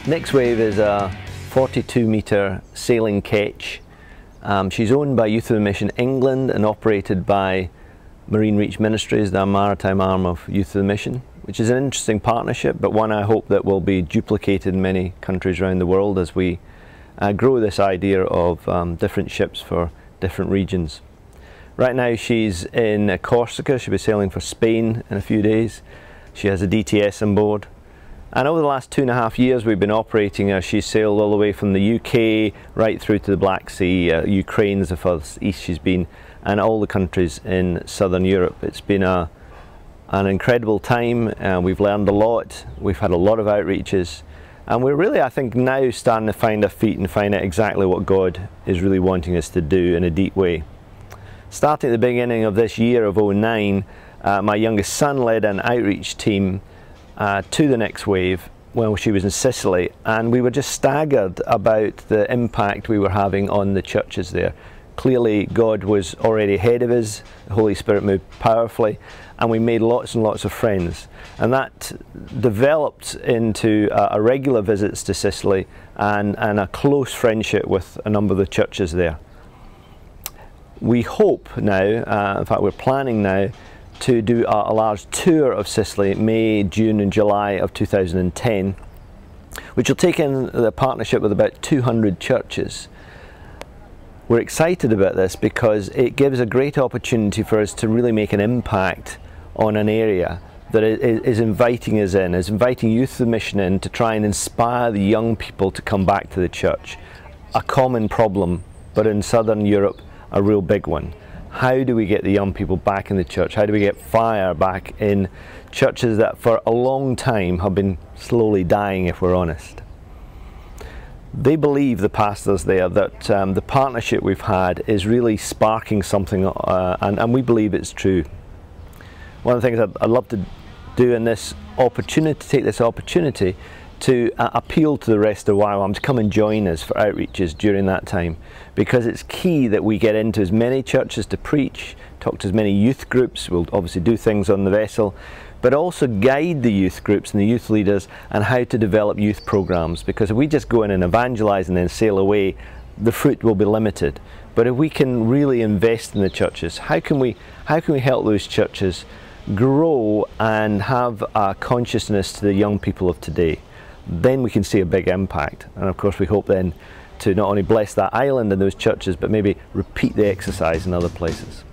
Next Wave is a 42-metre sailing ketch. She's owned by Youth of the Mission England and operated by Marine Reach Ministries, the maritime arm of Youth of the Mission, which is an interesting partnership, but one I hope that will be duplicated in many countries around the world as we grow this idea of different ships for different regions. Right now she's in Corsica. She'll be sailing for Spain in a few days. She has a DTS on board. And over the last 2.5 years we've been operating her. She's sailed all the way from the UK right through to the Black Sea. Ukraine's the furthest east she's been, and all the countries in southern Europe. It's been an incredible time. We've learned a lot. We've had a lot of outreaches. And we're really, I think, now starting to find our feet and find out exactly what God is really wanting us to do in a deep way. Starting at the beginning of this year of 2009, my youngest son led an outreach team to the Next Wave when she was in Sicily, and we were just staggered about the impact we were having on the churches there. Clearly God was already ahead of us, the Holy Spirit moved powerfully, and we made lots and lots of friends. And that developed into a regular visits to Sicily and a close friendship with a number of the churches there. We hope now, in fact we're planning now, to do a large tour of Sicily May, June and July of 2010, which will take in the partnership with about 200 churches. We're excited about this because it gives a great opportunity for us to really make an impact on an area that is inviting us in, is inviting Youth of the Mission in to try and inspire the young people to come back to the church. A common problem, but in southern Europe a real big one. How do we get the young people back in the church? How do we get fire back in churches that for a long time have been slowly dying, if we're honest? They believe, the pastors there, that the partnership we've had is really sparking something, and we believe it's true. One of the things I'd love to do in this opportunity, take this opportunity to appeal to the rest of YWAM to come and join us for outreaches during that time, because it's key that we get into as many churches to preach, talk to as many youth groups. We'll obviously do things on the vessel, but also guide the youth groups and the youth leaders on how to develop youth programs, because if we just go in and evangelize and then sail away, the fruit will be limited. But if we can really invest in the churches, how can we help those churches grow and have a consciousness to the young people of today? Then we can see a big impact, and of course we hope then to not only bless that island and those churches, but maybe repeat the exercise in other places.